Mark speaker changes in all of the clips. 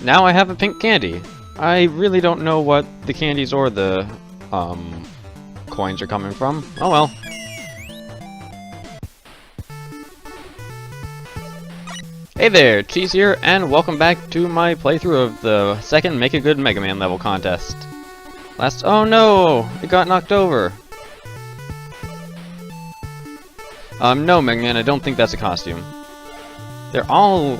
Speaker 1: now I have a pink candy. I really don't know what the candies or the coins are coming from. Oh well. Hey there, Cheese here, and welcome back to my playthrough of the second Make a Good Mega Man level contest. Oh no! It got knocked over! No, Mega Man, I don't think that's a costume. They're all...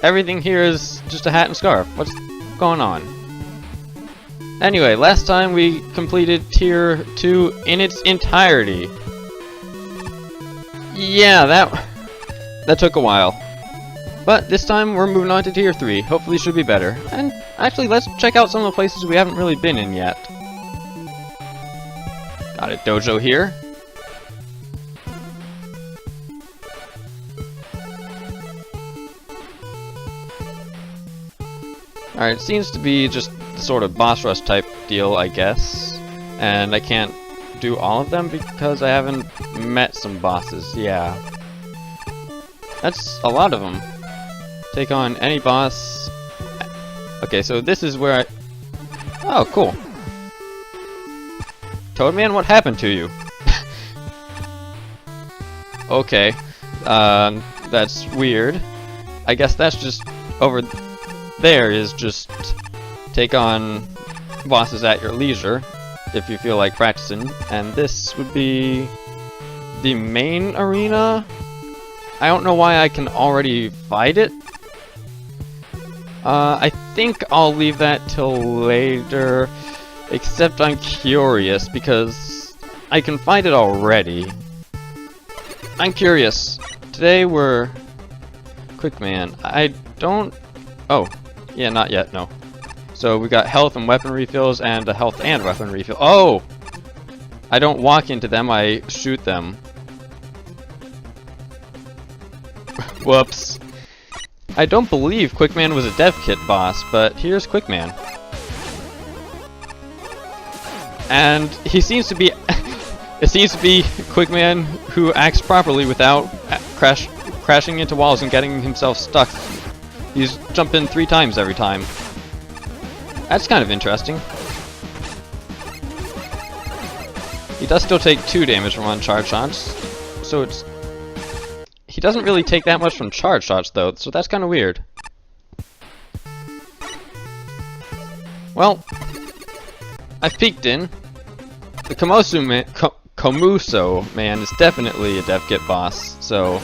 Speaker 1: Everything here is just a hat and scarf. What's going on? Anyway, last time we completed Tier 2 in its entirety. Yeah, that took a while. But this time we're moving on to Tier 3. Hopefully it should be better. And actually, let's check out some of the places we haven't really been in yet. Got a dojo here. Alright, it seems to be just the sort of boss rush type deal, I guess. And I can't do all of them because I haven't met some bosses. Yeah. That's a lot of them. Take on any boss. Okay, so this is where I... Oh, cool. Toadman, what happened to you? Okay. That's weird. I guess that's just over there is just take on bosses at your leisure if you feel like practicing. And this would be the main arena. I don't know why I can already fight it. I think I'll leave that till later, except I'm curious because I can fight it already. I'm curious. Today we're... Quick Man. I don't... Oh. Yeah, not yet, no. So we got health and weapon refills and a health and weapon refill. Oh! I don't walk into them, I shoot them. Whoops. I don't believe Quick Man was a dev kit boss, but here's Quick Man. And he seems to be... It seems to be Quick Man who acts properly without crashing into walls and getting himself stuck. He's jumping 3 times every time. That's kind of interesting. He does still take 2 damage from uncharged shots, so it's... He doesn't really take that much from charged shots, though, so that's kind of weird. Well, I've peeked in. The Komuso man is definitely a dev kit boss, so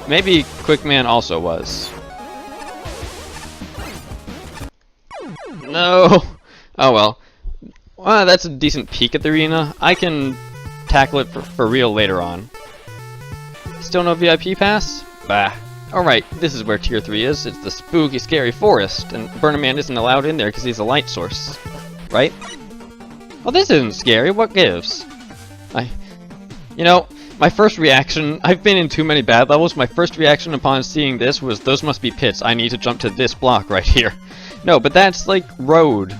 Speaker 1: maybe Quick Man also was. No! Oh well. Well, that's a decent peek at the arena. I can tackle it for real later on. Still no VIP pass? Bah. Alright, this is where Tier 3 is. It's the spooky, scary forest, and Burner Man isn't allowed in there because he's a light source. Right? Well, this isn't scary. What gives? You know, my first reaction... I've been in too many bad levels. My first reaction upon seeing this was, those must be pits. I need to jump to this block right here. No, but that's like road.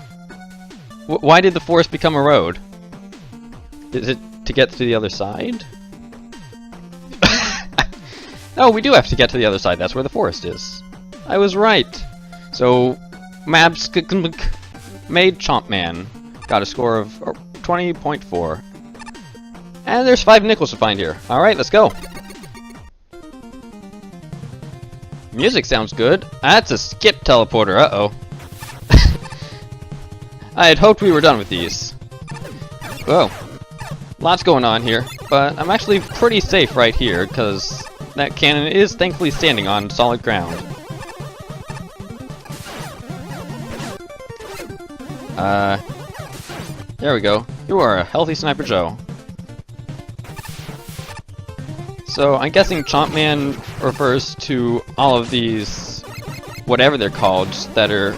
Speaker 1: Why did the forest become a road? Is it to get to the other side? No, we do have to get to the other side. That's where the forest is. I was right. So, Mabs made Chomp Man. Got a score of 20.4. And there's 5 nickels to find here. Alright, let's go. Music sounds good. That's a skip teleporter. Uh-oh. I had hoped we were done with these. Whoa. Lots going on here, but I'm actually pretty safe right here, because that cannon is thankfully standing on solid ground. There we go. You are a healthy Sniper Joe. So, I'm guessing Chomp Man refers to all of these, whatever they're called, that are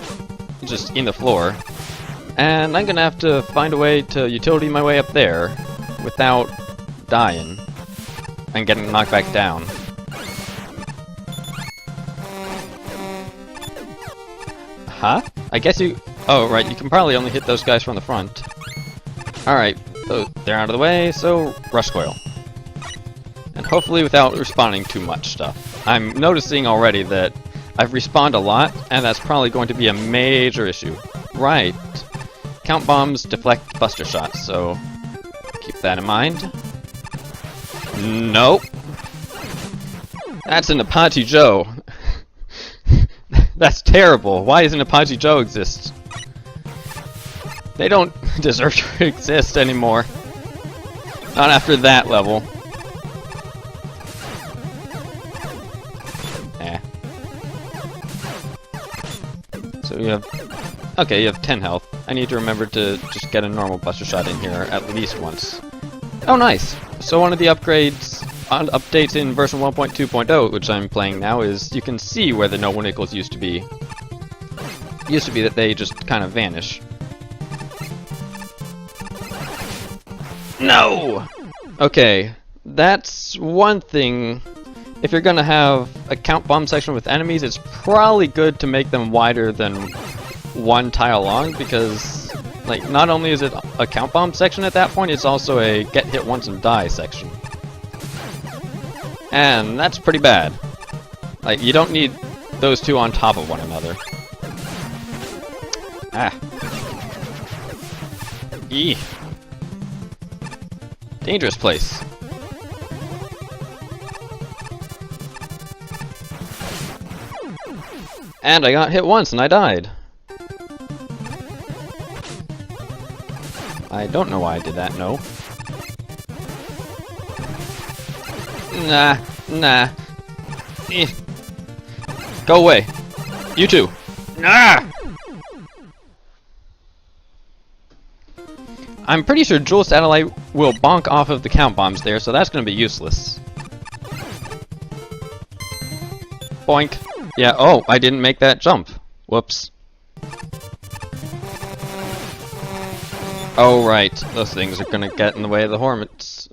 Speaker 1: just in the floor. And I'm gonna have to find a way to utility my way up there without dying and getting knocked back down. Huh? I guess you... Oh, right, you can probably only hit those guys from the front. Alright, so they're out of the way, so Rush Coil. And hopefully without respawning too much stuff. I'm noticing already that I've respawned a lot, and that's probably going to be a major issue. Right. Count bombs deflect buster shots, so keep that in mind. Nope. That's an Apache Joe. That's terrible. Why doesn't Apache Joe exist? They don't deserve to exist anymore. Not after that level. So you have... Okay, you have 10 health. I need to remember to just get a normal buster shot in here at least once. Oh, nice! So one of the updates in version 1.2.0, which I'm playing now, is you can see where the no one equals used to be. It used to be that they just kind of vanish. No! Okay, that's one thing. If you're gonna have a count bomb section with enemies, it's probably good to make them wider than one tile long, because like not only is it a count bomb section at that point, it's also a get hit once and die section. And that's pretty bad. Like, you don't need those two on top of one another. Ah. Eee. Dangerous place. And I got hit once and I died. I don't know why I did that, no. Nah. Eh. Go away. You too. Nah! I'm pretty sure Jewel Satellite will bonk off of the count bombs there, so that's gonna be useless. Boink. Yeah, oh, I didn't make that jump. Whoops. Oh, right. Those things are gonna get in the way of the Hormats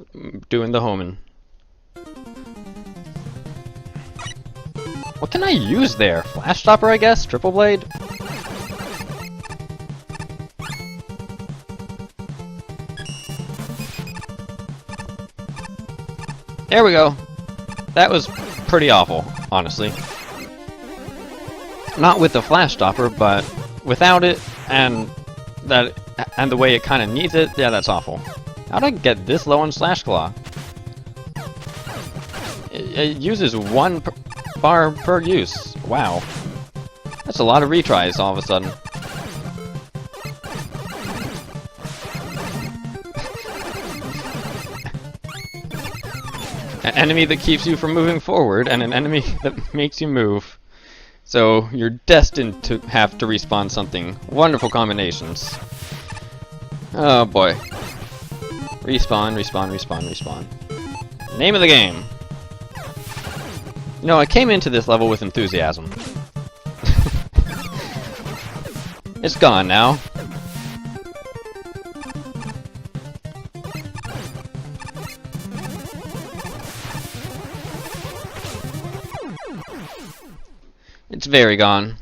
Speaker 1: doing the homing. What can I use there? Flash Stopper, I guess? Triple Blade? There we go. That was pretty awful, honestly. Not with the Flash Stopper, but without it, and the way it kind of needs it, yeah, that's awful. How'd I get this low on Slash Claw? It uses one bar per use. Wow. That's a lot of retries all of a sudden. An enemy that keeps you from moving forward, and an enemy that makes you move. So you're destined to have to respawn something. Wonderful combinations. Oh boy. Respawn, respawn, respawn, respawn. Name of the game. You know, I came into this level with enthusiasm. It's gone now. It's very gone.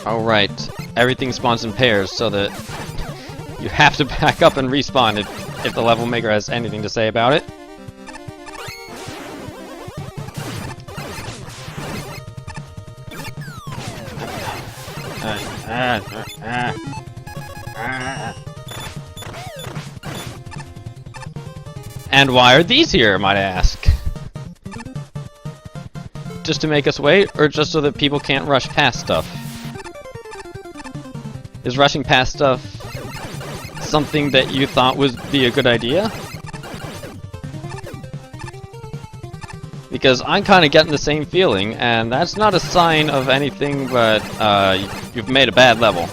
Speaker 1: Alright, everything spawns in pairs so that you have to back up and respawn if the level maker has anything to say about it. And why are these here, might I ask? Just to make us wait, or just so that people can't rush past stuff? Is rushing past stuff something that you thought would be a good idea? Because I'm kind of getting the same feeling, and that's not a sign of anything but you've made a bad level.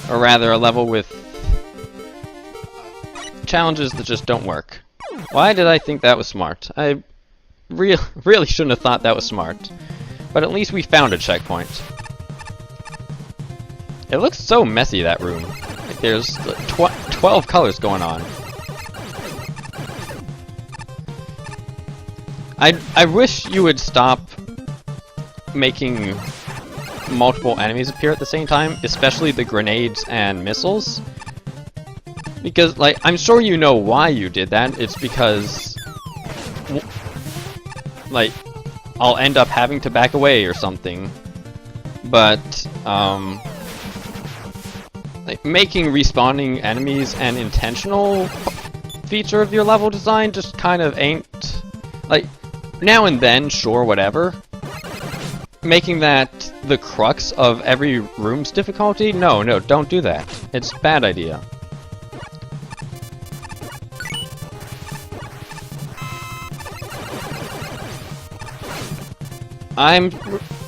Speaker 1: Or rather, a level with challenges that just don't work. Why did I think that was smart? I really shouldn't have thought that was smart. But at least we found a checkpoint. It looks so messy, that room. Like, there's 12 colors going on. I wish you would stop making multiple enemies appear at the same time, especially the grenades and missiles. Because, like, I'm sure you know why you did that. It's because, like, I'll end up having to back away or something. But, like, making respawning enemies an intentional feature of your level design just kind of ain't... Like, now and then, sure, whatever. Making that the crux of every room's difficulty? No, don't do that. It's a bad idea. I'm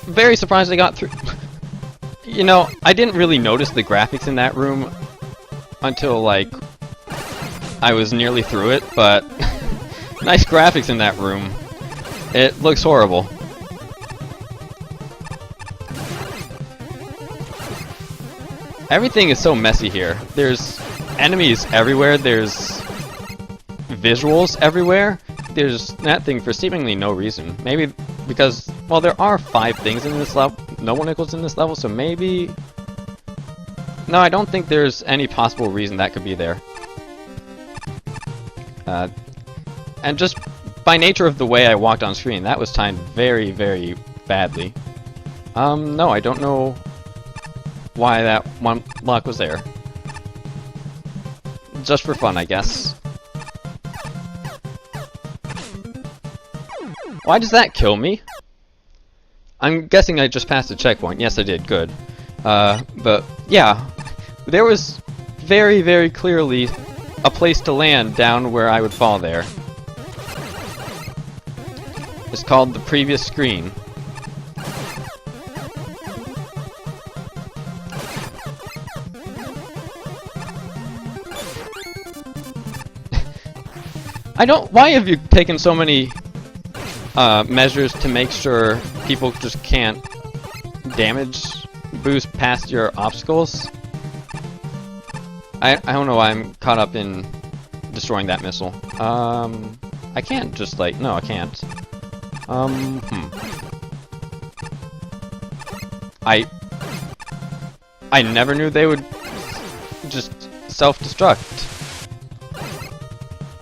Speaker 1: very surprised I got through. You know, I didn't really notice the graphics in that room until, like, I was nearly through it, but nice graphics in that room. It looks horrible. Everything is so messy here. There's enemies everywhere, there's visuals everywhere, there's that thing for seemingly no reason. Maybe because, well, there are 5 things in this level, no one equals in this level, so maybe... No, I don't think there's any possible reason that could be there. And just by nature of the way I walked on screen, that was timed very, very badly. No, I don't know why that one block was there. Just for fun, I guess. Why does that kill me? I'm guessing I just passed a checkpoint. Yes, I did. Good. But, yeah. There was very, very clearly a place to land down where I would fall there. It's called the previous screen. Why have you taken so many measures to make sure people just can't damage boost past your obstacles? I don't know why I'm caught up in destroying that missile. I can't just, like, no, I can't. I never knew they would just self-destruct.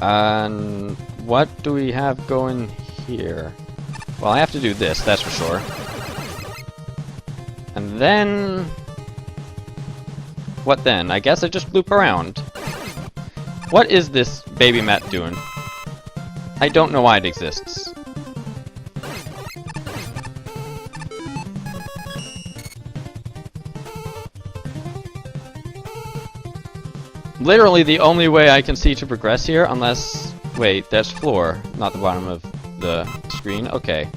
Speaker 1: And what do we have going here? Well, I have to do this, that's for sure. And then... What then? I guess I just loop around. What is this baby mat doing? I don't know why it exists. Literally the only way I can see to progress here, unless... Wait, that's floor, not the bottom of the screen. Okay.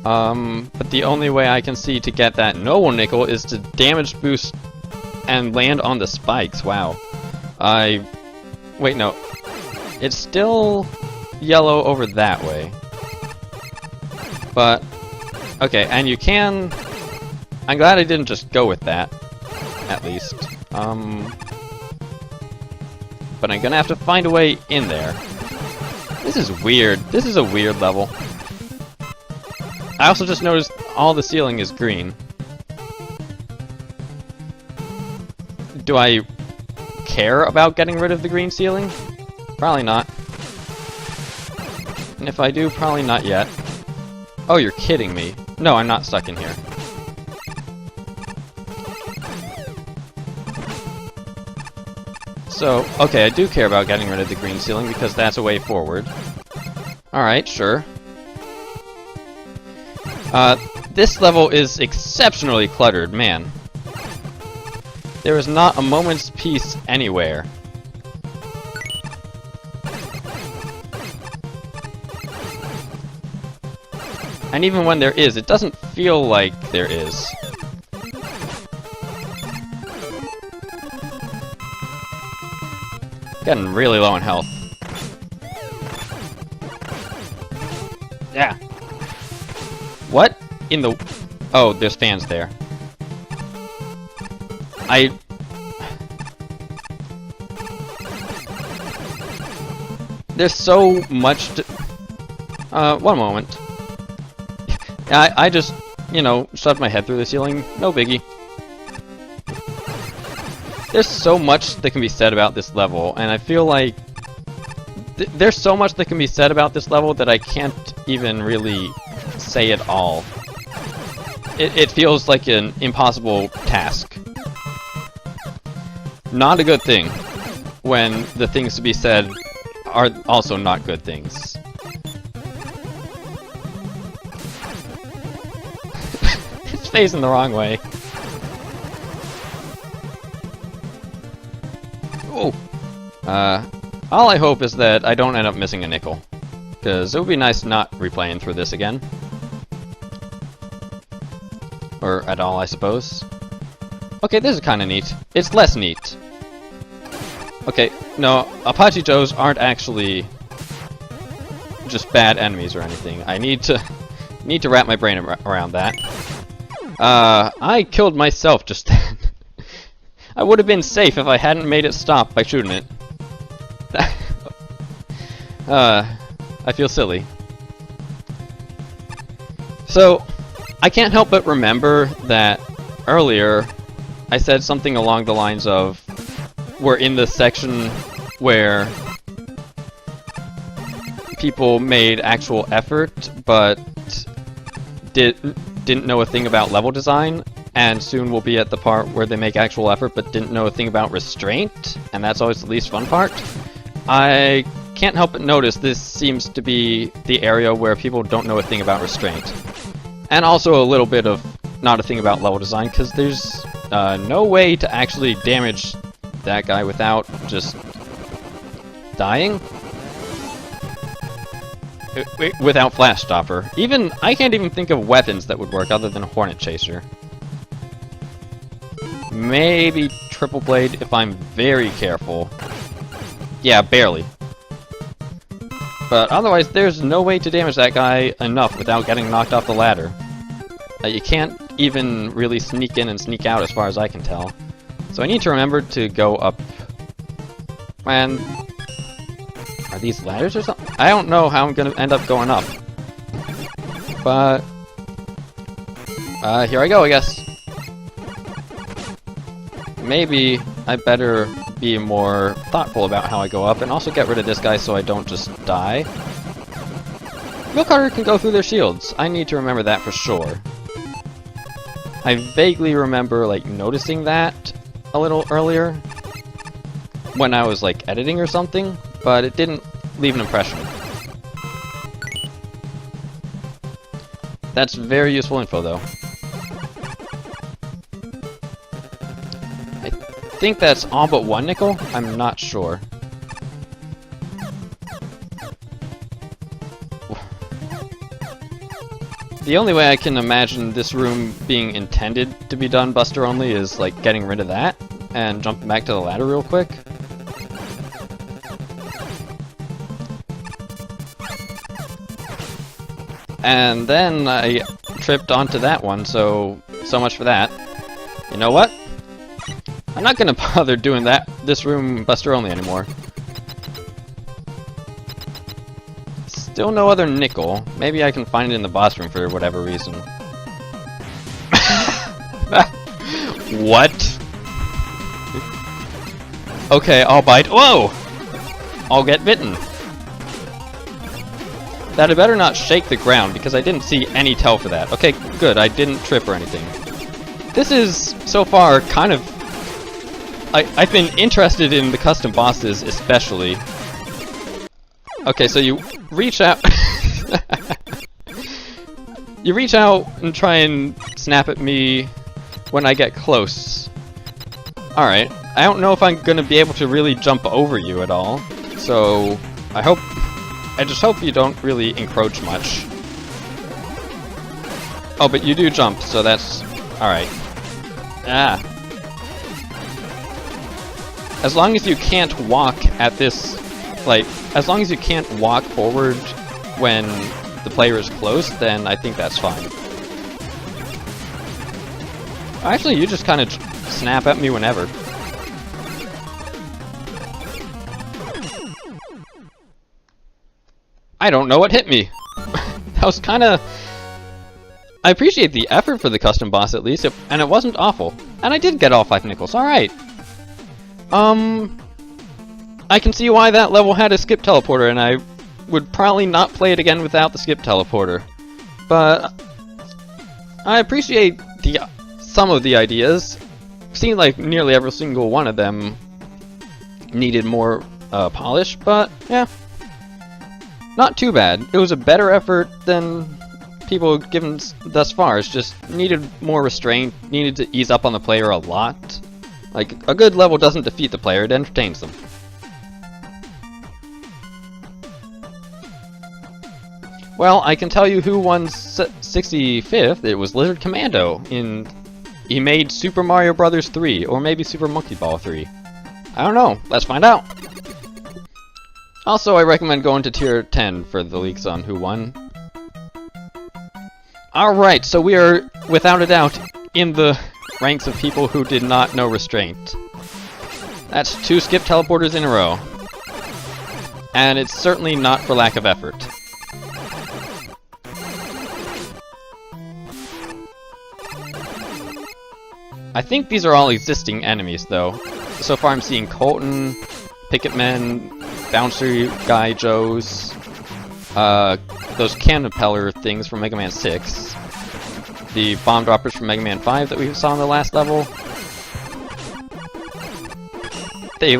Speaker 1: But the only way I can see to get that noble nickel is to damage boost and land on the spikes. Wow. Wait, no. It's still yellow over that way. But... Okay, and you can... I'm glad I didn't just go with that. At least. But I'm gonna have to find a way in there. This is weird. This is a weird level. I also just noticed all the ceiling is green. Do I care about getting rid of the green ceiling? Probably not. And if I do, probably not yet. Oh, you're kidding me. No, I'm not stuck in here. So, okay, I do care about getting rid of the green ceiling because that's a way forward. Alright, sure. This level is exceptionally cluttered, man. There is not a moment's peace anywhere. And even when there is, it doesn't feel like there is. Getting really low on health. Yeah. What in the... Oh, there's fans there. There's so much to... one moment. I just, you know, shoved my head through the ceiling. No biggie. There's so much that can be said about this level, and I feel like there's so much that can be said about this level that I can't even really say it all. It feels like an impossible task. Not a good thing when the things to be said are also not good things. It's facing the wrong way. Oh! All I hope is that I don't end up missing a nickel. Because it would be nice not replaying through this again. Or at all, I suppose. Okay, this is kinda neat. It's less neat. Okay, no, Apache Joes aren't actually just bad enemies or anything. I need to wrap my brain around that. I killed myself just then. I would have been safe if I hadn't made it stop by shooting it. I feel silly. So, I can't help but remember that earlier I said something along the lines of we're in the section where people made actual effort but didn't know a thing about level design, and soon we'll be at the part where they make actual effort but didn't know a thing about restraint, and that's always the least fun part. I can't help but notice this seems to be the area where people don't know a thing about restraint. And also a little bit of not a thing about level design, because there's no way to actually damage that guy without just dying. Without Flash Stopper. I can't even think of weapons that would work other than Hornet Chaser. Maybe Triple Blade if I'm very careful. Yeah, barely. But otherwise, there's no way to damage that guy enough without getting knocked off the ladder. You can't even really sneak in and sneak out as far as I can tell. So I need to remember to go up. Man, are these ladders or something? I don't know how I'm gonna end up going up. But here I go, I guess. Maybe I better be more thoughtful about how I go up, and also get rid of this guy so I don't just die. Milk Carter can go through their shields. I need to remember that for sure. I vaguely remember, like, noticing that a little earlier when I was, like, editing or something, but it didn't leave an impression. That's very useful info, though. I think that's all but one nickel? I'm not sure. The only way I can imagine this room being intended to be done Buster only is like getting rid of that and jumping back to the ladder real quick. And then I tripped onto that one, so much for that. You know what? I'm not gonna bother doing this room Buster only anymore. Still no other nickel. Maybe I can find it in the boss room for whatever reason. What? Okay, I'll bite. Whoa! I'll get bitten. That had better not shake the ground, because I didn't see any tell for that. Okay, good. I didn't trip or anything. This is, so far, kind of... I've been interested in the custom bosses, especially. Okay, so you reach out... you reach out and try and snap at me when I get close. Alright, I don't know if I'm gonna be able to really jump over you at all, so I just hope you don't really encroach much. Oh, but you do jump, so that's... alright. Ah. As long as you can't walk at this... like, as long as you can't walk forward when the player is close, then I think that's fine. Actually, you just kind of snap at me whenever. I don't know what hit me. That was kinda... I appreciate the effort for the custom boss at least, and it wasn't awful. And I did get all 5 nickels, alright. I can see why that level had a skip teleporter, and I would probably not play it again without the skip teleporter. But I appreciate some of the ideas. Seemed like nearly every single one of them needed more polish, but yeah, not too bad. It was a better effort than people have given thus far. It's just needed more restraint, needed to ease up on the player a lot. Like, a good level doesn't defeat the player, it entertains them. Well, I can tell you who won 65th. It was Lizard Commando. He made Super Mario Bros. 3, or maybe Super Monkey Ball 3. I don't know. Let's find out. Also, I recommend going to tier 10 for the leaks on who won. Alright, so we are, without a doubt, in the ranks of people who did not know restraint. That's 2 skip teleporters in a row. And it's certainly not for lack of effort. I think these are all existing enemies, though. So far I'm seeing Colton, Picket Men, Bouncer Guy Joes, those Cannopeller things from Mega Man 6, the Bomb Droppers from Mega Man 5 that we saw in the last level. The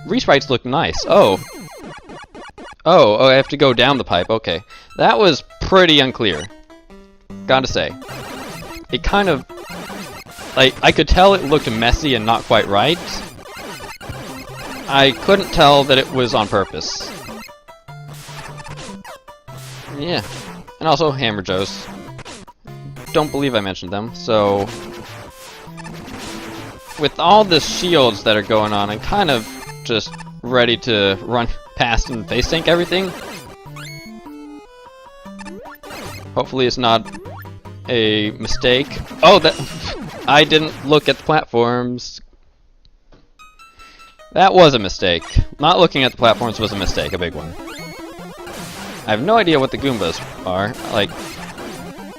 Speaker 1: resprites look nice. Oh, I have to go down the pipe, okay. That was pretty unclear, gotta say. It kind of... like, I could tell it looked messy and not quite right. I couldn't tell that it was on purpose. Yeah. And also Hammer Joes. Don't believe I mentioned them, so... with all the shields that are going on, I'm kind of just ready to run past and face tank everything. Hopefully it's not a mistake. Oh, that... I didn't look at the platforms. That was a mistake. Not looking at the platforms was a mistake, a big one. I have no idea what the Goombas are. Like,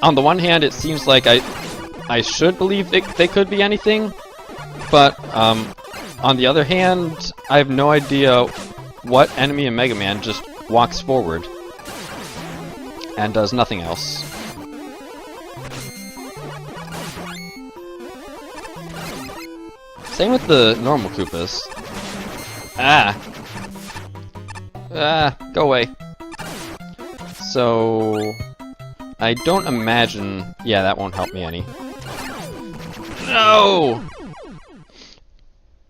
Speaker 1: on the one hand, it seems like I should believe they could be anything, but on the other hand, I have no idea what enemy in Mega Man just walks forward and does nothing else. Same with the normal Koopas. Go away. So... I don't imagine... yeah, that won't help me any. No!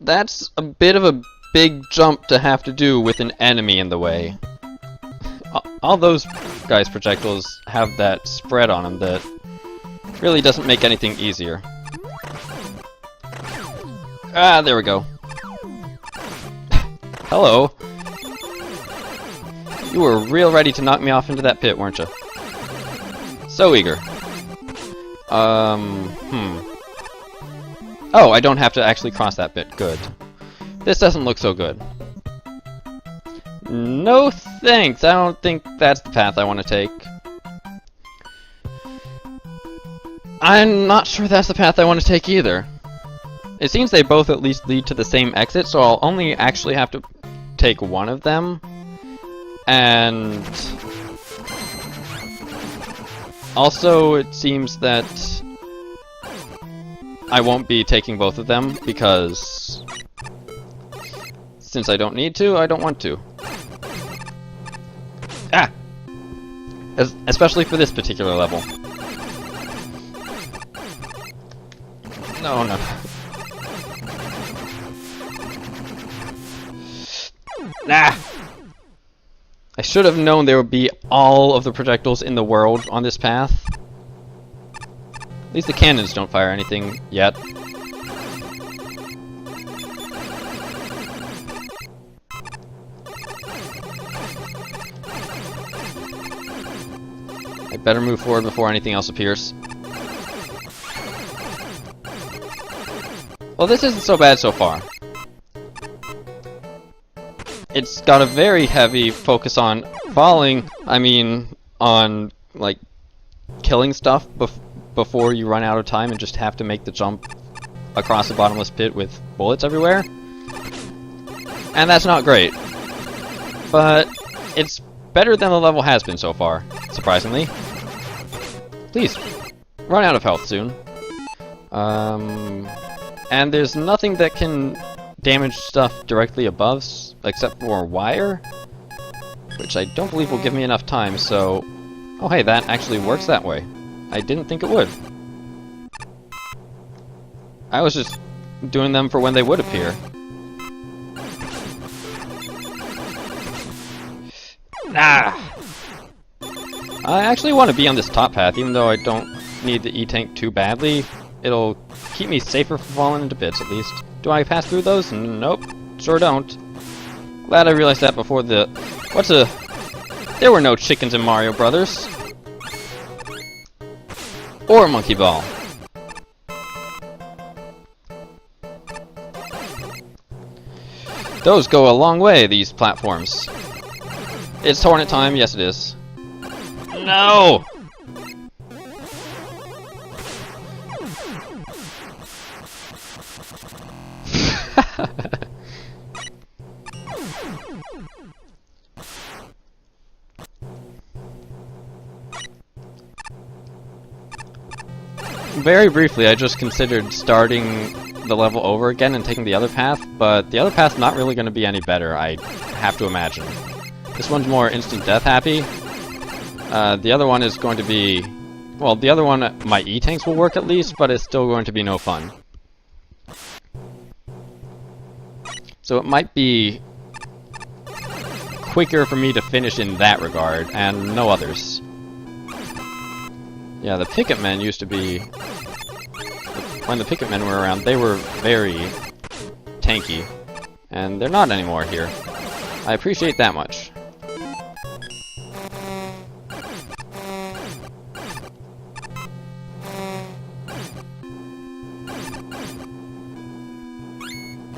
Speaker 1: That's a bit of a big jump to have to do with an enemy in the way. All those guys' projectiles have that spread on them that really doesn't make anything easier. There we go. Hello. You were real ready to knock me off into that pit, weren't you? So eager. Oh, I don't have to actually cross that bit. Good. This doesn't look so good. No thanks. I don't think that's the path I want to take. I'm not sure that's the path I want to take either. It seems they both at least lead to the same exit, so I'll only actually have to take one of them. And... also, it seems that I won't be taking both of them, because since I don't need to, I don't want to. Especially for this particular level. No. I should have known there would be all of the projectiles in the world on this path. At least the cannons don't fire anything yet. I better move forward before anything else appears. Well, this isn't so bad so far. It's got a very heavy focus on falling, I mean on, like, killing stuff before you run out of time and just have to make the jump across the bottomless pit with bullets everywhere. And that's not great. But it's better than the level has been so far, surprisingly. Please, run out of health soon. And there's nothing that can damage stuff directly above, except for wire, which I don't believe will give me enough time, so... Oh hey, that actually works that way. I didn't think it would. I was just doing them for when they would appear. Ah! I actually want to be on this top path, even though I don't need the E-tank too badly. It'll keep me safer from falling into bits, at least. Do I pass through those? Nope. Sure don't. Glad I realized that before the... What's a... There were no chickens in Mario Brothers. Or Monkey Ball. Those go a long way, these platforms. It's Hornet time, yes it is. No! Very briefly, I just considered starting the level over again and taking the other path, but the other path's not really going to be any better, I have to imagine. This one's more instant death happy. The other one is going to be... Well, the other one, my E-tanks will work at least, but it's still going to be no fun. So it might be quicker for me to finish in that regard, and no others. Yeah, the Picket Men used to be... When the Picket Men were around, they were very tanky. And they're not anymore here. I appreciate that much.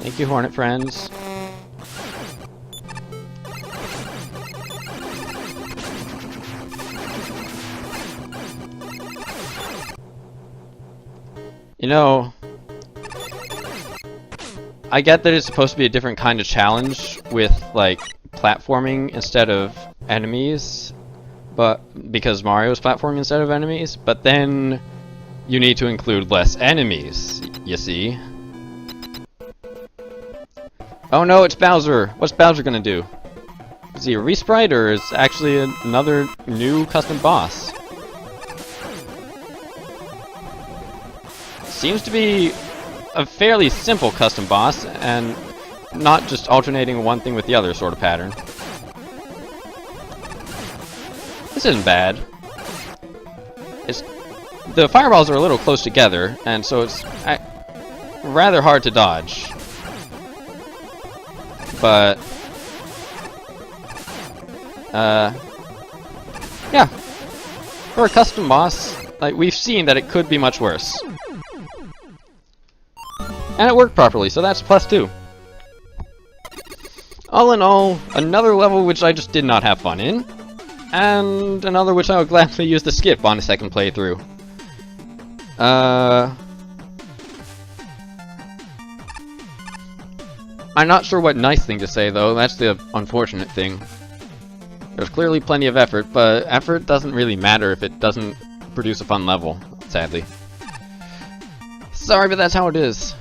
Speaker 1: Thank you, Hornet friends. You know, I get that it's supposed to be a different kind of challenge with, like, platforming instead of enemies, but because Mario's platforming instead of enemies, but then you need to include less enemies, you see. Oh no, it's Bowser! What's Bowser gonna do? Is he a resprite, or is actually another new custom boss? Seems to be a fairly simple custom boss, and not just alternating one thing with the other sort of pattern. This isn't bad. The fireballs are a little close together, and so it's rather hard to dodge. But yeah, for a custom boss, like, we've seen that it could be much worse. And it worked properly, so that's +2. All in all, another level which I just did not have fun in, and another which I would gladly use to skip on a second playthrough. I'm not sure what nice thing to say, though. That's the unfortunate thing. There's clearly plenty of effort, but effort doesn't really matter if it doesn't produce a fun level, sadly. Sorry, but that's how it is.